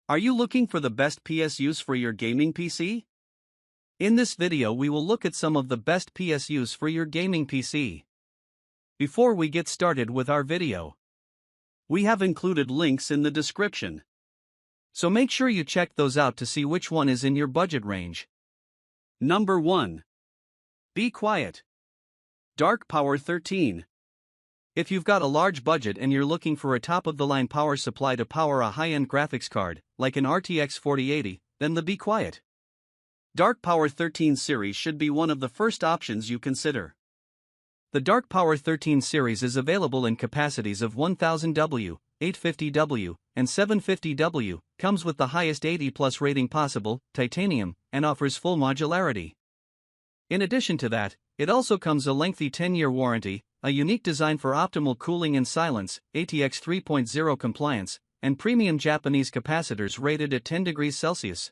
Are you looking for the best PSUs for your gaming PC? In this video we will look at some of the best PSUs for your gaming PC. Before we get started with our video, we have included links in the description. So make sure you check those out to see which one is in your budget range. Number 1. Be Quiet. Dark Power 13. If you've got a large budget and you're looking for a top-of-the-line power supply to power a high-end graphics card, like an RTX 4080, then the Be Quiet Dark Power 13 series should be one of the first options you consider. The Dark Power 13 series is available in capacities of 1000W, 850W, and 750W, comes with the highest 80+ rating possible, titanium, and offers full modularity. In addition to that, it also comes a lengthy 10-year warranty, a unique design for optimal cooling and silence, ATX 3.0 compliance, and premium Japanese capacitors rated at 10 degrees Celsius.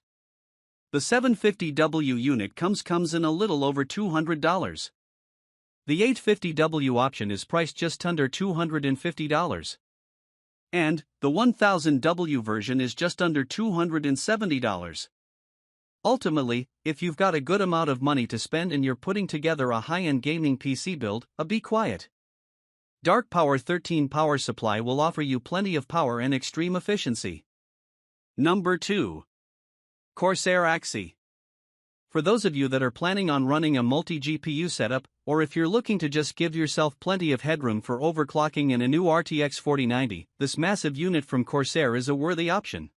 The 750W unit comes in a little over $200. The 850W option is priced just under $250. And the 1000W version is just under $270. Ultimately, if you've got a good amount of money to spend and you're putting together a high-end gaming PC build, a Be Quiet Dark Power 13 power supply will offer you plenty of power and extreme efficiency. Number 2. Corsair Axie. For those of you that are planning on running a multi-GPU setup, or if you're looking to just give yourself plenty of headroom for overclocking in a new RTX 4090, this massive unit from Corsair is a worthy option.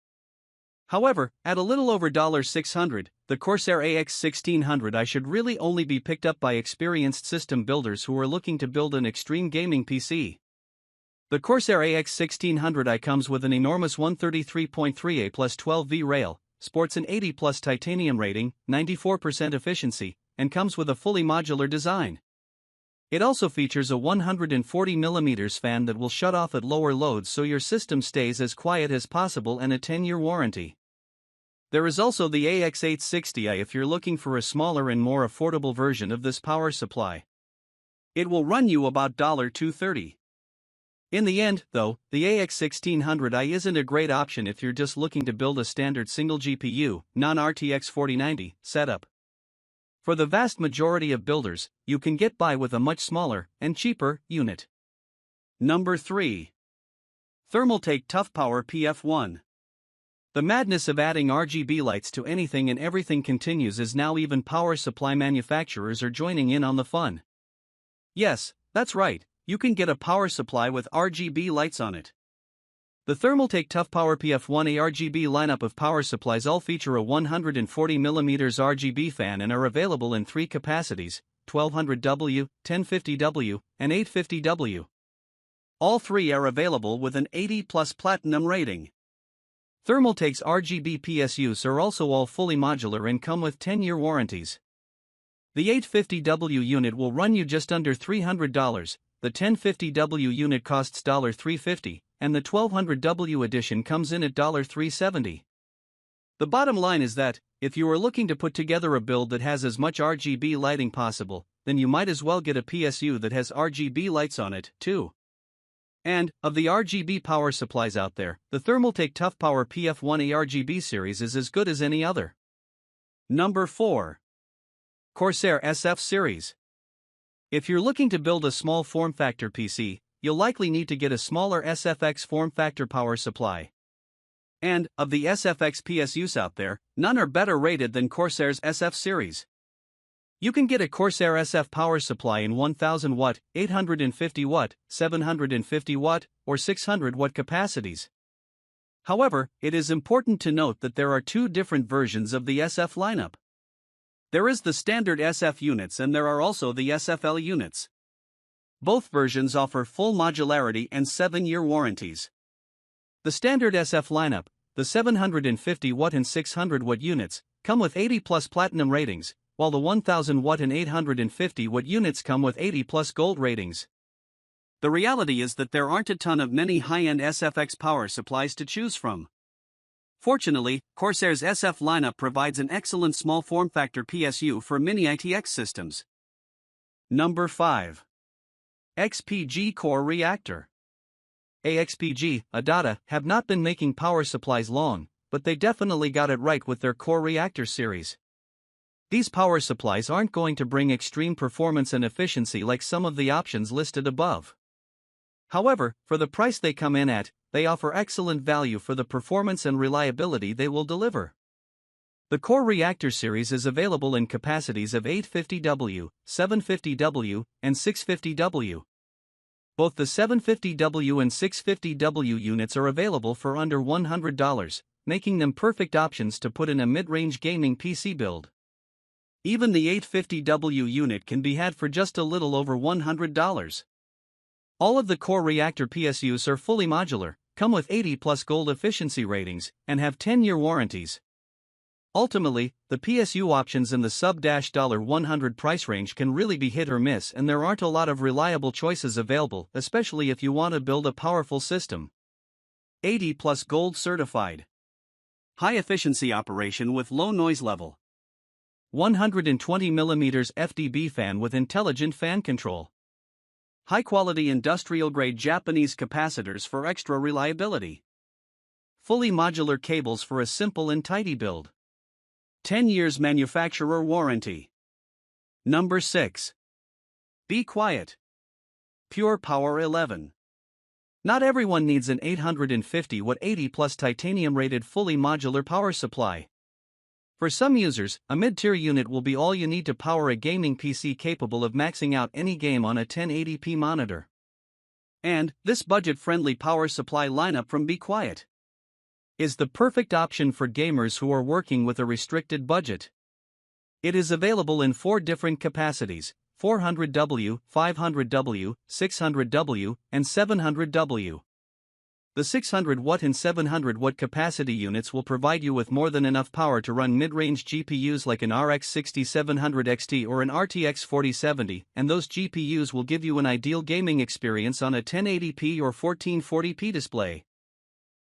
However, at a little over $600, the Corsair AX1600i should really only be picked up by experienced system builders who are looking to build an extreme gaming PC. The Corsair AX1600i comes with an enormous 133.3A plus 12V rail, sports an 80+ titanium rating, 94% efficiency, and comes with a fully modular design. It also features a 140mm fan that will shut off at lower loads so your system stays as quiet as possible, and a 10-year warranty. There is also the AX860i if you're looking for a smaller and more affordable version of this power supply. It will run you about $230. In the end, though, the AX1600i isn't a great option if you're just looking to build a standard single GPU, non-RTX 4090 setup. For the vast majority of builders, you can get by with a much smaller and cheaper unit. Number 3. Thermaltake ToughPower PF1. The madness of adding RGB lights to anything and everything continues, as now even power supply manufacturers are joining in on the fun. Yes, that's right, you can get a power supply with RGB lights on it. The Thermaltake ToughPower PF1 RGB lineup of power supplies all feature a 140mm RGB fan and are available in 3 capacities, 1200W, 1050W, and 850W. All 3 are available with an 80+ platinum rating. Thermaltake's RGB PSUs are also all fully modular and come with 10-year warranties. The 850W unit will run you just under $300, the 1050W unit costs $350, and the 1200W edition comes in at $370. The bottom line is that, if you are looking to put together a build that has as much RGB lighting possible, then you might as well get a PSU that has RGB lights on it, too. And, of the RGB power supplies out there, the Thermaltake ToughPower PF1 RGB series is as good as any other. Number 4. Corsair SF series. If you're looking to build a small form factor PC, you'll likely need to get a smaller SFX form factor power supply. And, of the SFX PSUs out there, none are better rated than Corsair's SF series. You can get a Corsair SF power supply in 1000W, 850W, 750W, or 600W capacities. However, it is important to note that there are 2 different versions of the SF lineup. There is the standard SF units and there are also the SFL units. Both versions offer full modularity and 7-year warranties. The standard SF lineup, the 750W and 600W units, come with 80+ platinum ratings, while the 1000W and 850W units come with 80+ gold ratings. The reality is that there aren't a ton of many high-end SFX power supplies to choose from. Fortunately, Corsair's SF lineup provides an excellent small form factor PSU for mini ITX systems. Number 5. XPG Core Reactor. AXPG, Adata, have not been making power supplies long, but they definitely got it right with their Core Reactor series. These power supplies aren't going to bring extreme performance and efficiency like some of the options listed above. However, for the price they come in at, they offer excellent value for the performance and reliability they will deliver. The Core Reactor series is available in capacities of 850W, 750W, and 650W. Both the 750W and 650W units are available for under $100, making them perfect options to put in a mid-range gaming PC build. Even the 850W unit can be had for just a little over $100. All of the Core Reactor PSUs are fully modular, come with 80+ gold efficiency ratings, and have 10-year warranties. Ultimately, the PSU options in the sub-$100 price range can really be hit or miss, and there aren't a lot of reliable choices available, especially if you want to build a powerful system. 80+ gold certified. High efficiency operation with low noise level. 120mm FDB fan with intelligent fan control. High quality industrial grade Japanese capacitors for extra reliability. Fully modular cables for a simple and tidy build. 10 years manufacturer warranty. Number 6. Be Quiet. Pure Power 11. Not everyone needs an 850-watt 80+ titanium-rated fully modular power supply. For some users, a mid-tier unit will be all you need to power a gaming PC capable of maxing out any game on a 1080p monitor. And this budget-friendly power supply lineup from Be Quiet is the perfect option for gamers who are working with a restricted budget. It is available in 4 different capacities: 400W, 500W, 600W, and 700W. The 600-watt and 700-watt capacity units will provide you with more than enough power to run mid-range GPUs like an RX 6700 XT or an RTX 4070, and those GPUs will give you an ideal gaming experience on a 1080p or 1440p display.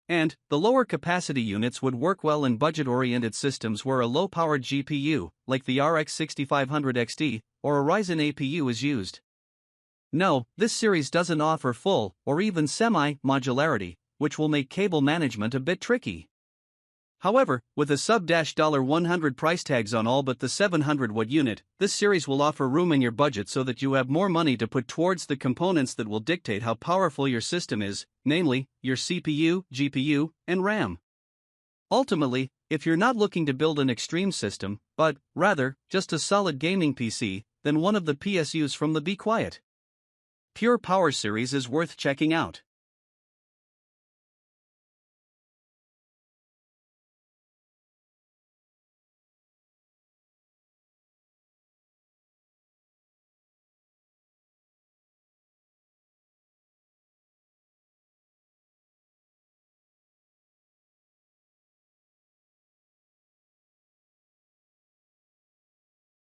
And the lower capacity units would work well in budget-oriented systems where a low-powered GPU, like the RX 6500 XT, or a Ryzen APU is used. No, this series doesn't offer full, or even semi-modularity, which will make cable management a bit tricky. However, with a sub-$100 price tags on all but the 700-watt unit, this series will offer room in your budget so that you have more money to put towards the components that will dictate how powerful your system is, namely, your CPU, GPU, and RAM. Ultimately, if you're not looking to build an extreme system, but, rather, just a solid gaming PC, then one of the PSUs from the Be Quiet Pure Power series is worth checking out.